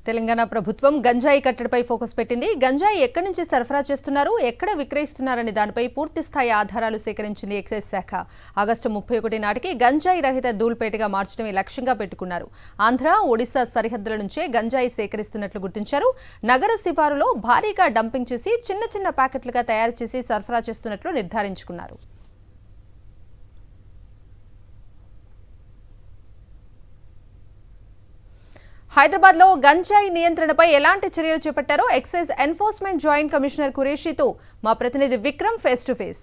తెలంగాణ ప్రభుత్వం గంజాయి కట్టడిపై ఫోకస్ పెట్టింది. గంజాయి ఎక్కడి నుంచి సరఫరా చేస్తున్నారు, ఎక్కడ విక్రయిస్తున్నారనే దానిపై పూర్తి స్థాయి ఆధారాలు సేకరించింది ఎక్సైజ్ శాఖ. ఆగస్టు 31 నాటికి గంజాయి రహిత ధూల్పేటగా మార్చడమే లక్ష్యంగా పెట్టుకున్నారు. ఆంధ్ర, ఒడిశా సరిహద్దుల నుంచే గంజాయి సేకరిస్తున్నట్లు గుర్తించారు. నగర శివారులో భారీగా డంపింగ్ చేసి చిన్న చిన్న ప్యాకెట్లుగా తయారు చేసి సరఫరా చేస్తున్నట్లు నిర్ధారించుకున్నారు. హైదరాబాద్ లో గంజాయి నియంత్రణపై ఎలాంటి చర్యలు చేపట్టారో ఎక్సైజ్ ఎన్ఫోర్స్మెంట్ జాయింట్ కమిషనర్ ఖురేషీతో మా ప్రతినిధి Vikram face to face.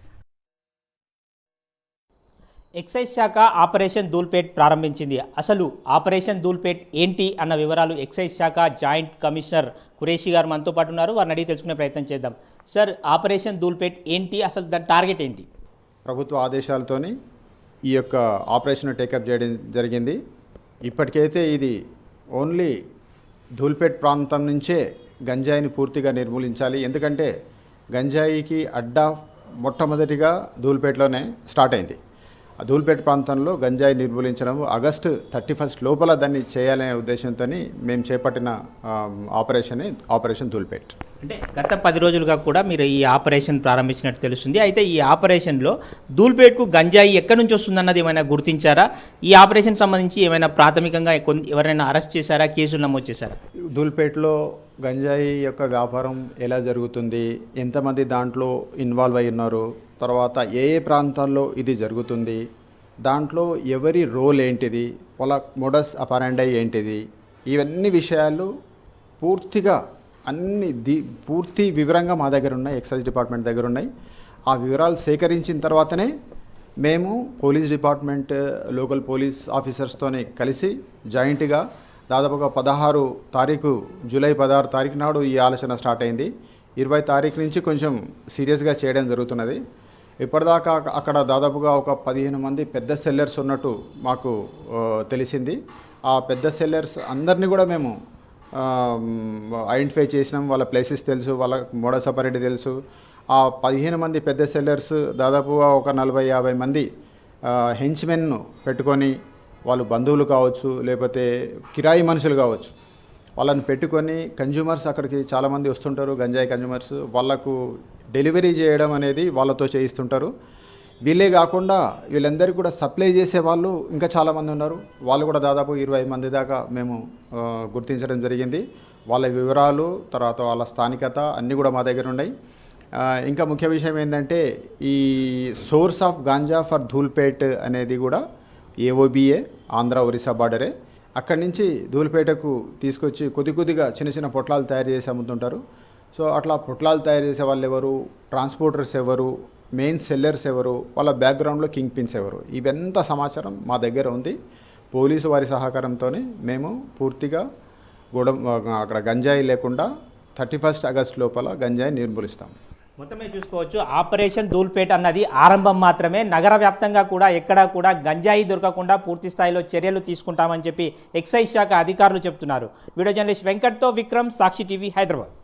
Excise శాఖ ఆపరేషన్ ధూల్పేట్ ప్రారంభించింది. అసలు ఆపరేషన్ ధూల్పేట్ ఏంటి అన్న వివరాలు ఎక్సైజ్ శాఖ జాయింట్ కమిషనర్ ఖురేషీ గారు మనతో పాటు ఉన్నారు. వారిని అడిగి తెలుసుకునే ప్రయత్నం చేద్దాం. సార్, ఆపరేషన్ ధూల్పేట్ ఏంటి, అసలు దాని టార్గెట్ ఏంటి? ప్రభుత్వ ఆదేశాలతోని ఈ యొక్క ఆపరేషన్ టేకప్ చేయడం జరిగింది. ఇప్పటికైతే ఇది ఓన్లీ ధూల్పేట్ ప్రాంతం నుంచే గంజాయిని పూర్తిగా నిర్మూలించాలి. ఎందుకంటే గంజాయికి అడ్డా మొట్టమొదటిగా ధూల్పేట్లోనే స్టార్ట్ అయింది. ఆ ధూల్పేట్ ప్రాంతంలో గంజాయి నిర్మూలించడం ఆగస్టు 31 లోపల దాన్ని చేయాలనే ఉద్దేశంతో మేము చేపట్టిన ఆపరేషన్ ధూల్పేట్. అంటే గత 10 రోజులుగా కూడా మీరు ఈ ఆపరేషన్ ప్రారంభించినట్టు తెలుస్తుంది. అయితే ఈ ఆపరేషన్లో ధూల్పేట్కు గంజాయి ఎక్కడి నుంచి వస్తుందన్నది ఏమైనా గుర్తించారా? ఈ ఆపరేషన్ సంబంధించి ఏమైనా ప్రాథమికంగా ఎవరైనా అరెస్ట్ చేశారా, కేసులు నమోదు చేశారా? ధూల్పేట్లో గంజాయి యొక్క వ్యాపారం ఎలా జరుగుతుంది, ఎంతమంది దాంట్లో ఇన్వాల్వ్ అయి ఉన్నారు, తర్వాత ఏ ఏ ప్రాంతాల్లో ఇది జరుగుతుంది, దాంట్లో ఎవరి రోల్ ఏంటిది, వాళ్ళ మోడస్ అపరాండై ఏంటిది, ఇవన్నీ విషయాలు పూర్తిగా పూర్తి వివరంగా మా దగ్గర ఉన్నాయి, ఎక్సైజ్ డిపార్ట్మెంట్ దగ్గర ఉన్నాయి. ఆ వివరాలు సేకరించిన తర్వాతనే మేము పోలీస్ డిపార్ట్మెంట్, లోకల్ పోలీస్ ఆఫీసర్స్తోని కలిసి జాయింట్గా దాదాపుగా 16 తారీఖు జూలై 16 తారీఖు నాడు ఈ ఆలోచన స్టార్ట్ అయింది. 20 తారీఖు నుంచి కొంచెం సీరియస్గా చేయడం జరుగుతున్నది. ఇప్పటిదాకా అక్కడ దాదాపుగా ఒక 15 మంది పెద్ద సెల్లర్స్ ఉన్నట్టు మాకు తెలిసింది. ఆ పెద్ద సెల్లర్స్ అందరినీ కూడా మేము ఐడెంటిఫై చేసినాం. వాళ్ళ ప్లేసెస్ తెలుసు, వాళ్ళ మోడస్ ఆపరేండి తెలుసు. ఆ 15 మంది పెద్ద సెల్లర్స్ దాదాపుగా ఒక 40-50 మంది హెంచ్మెన్ను పెట్టుకొని, వాళ్ళు బంధువులు కావచ్చు, లేకపోతే కిరాయి మనుషులు కావచ్చు, వాళ్ళని పెట్టుకొని కన్జ్యూమర్స్ అక్కడికి చాలామంది వస్తుంటారు, గంజాయి కన్జ్యూమర్స్, వాళ్ళకు డెలివరీ చేయడం అనేది వాళ్ళతో చేయిస్తుంటారు. వీళ్ళే కాకుండా వీళ్ళందరికీ కూడా సప్లై చేసే వాళ్ళు ఇంకా చాలామంది ఉన్నారు. వాళ్ళు కూడా దాదాపు 20 మంది దాకా మేము గుర్తించడం జరిగింది. వాళ్ళ వివరాలు, తర్వాత వాళ్ళ స్థానికత అన్నీ కూడా మా దగ్గర ఉన్నాయి. ఇంకా ముఖ్య విషయం ఏంటంటే ఈ source of ganja for Dhoolpet అనేది కూడా ఏఓబిఏ, ఆంధ్ర ఒరిస్సా బార్డరే. అక్కడి నుంచి ధూల్పేటకు తీసుకొచ్చి కొద్దిగా చిన్న చిన్న పొట్లాలు తయారు చేసి అమ్ముతుంటారు. సో అట్లా పొట్లాలు తయారు చేసే వాళ్ళు ఎవరు, ట్రాన్స్పోర్టర్స్ ఎవరు, మెయిన్ సెల్లర్స్ ఎవరు, వాళ్ళ బ్యాక్గ్రౌండ్లో కింగ్ పిన్స్ ఎవరు, ఇవంతా సమాచారం మా దగ్గర ఉంది. పోలీసు వారి సహకారంతో మేము పూర్తిగా అక్కడ గంజాయి లేకుండా 31 ఆగస్టు లోపల గంజాయి నిర్మూలిస్తాం. మొత్తమే చూసుకోవచ్చు, ఆపరేషన్ ధూల్పేట్ అన్నది ఆరంభం మాత్రమే. నగర వ్యాప్తంగా కూడా ఎక్కడా కూడా గంజాయి దొరకకుండా పూర్తి స్థాయిలో చర్యలు తీసుకుంటామని చెప్పి ఎక్సైజ్ శాఖ అధికారులు చెప్తున్నారు. వీడియో జర్నలిస్ట్ వెంకట్తో విక్రమ్, సాక్షి టీవీ, హైదరాబాద్.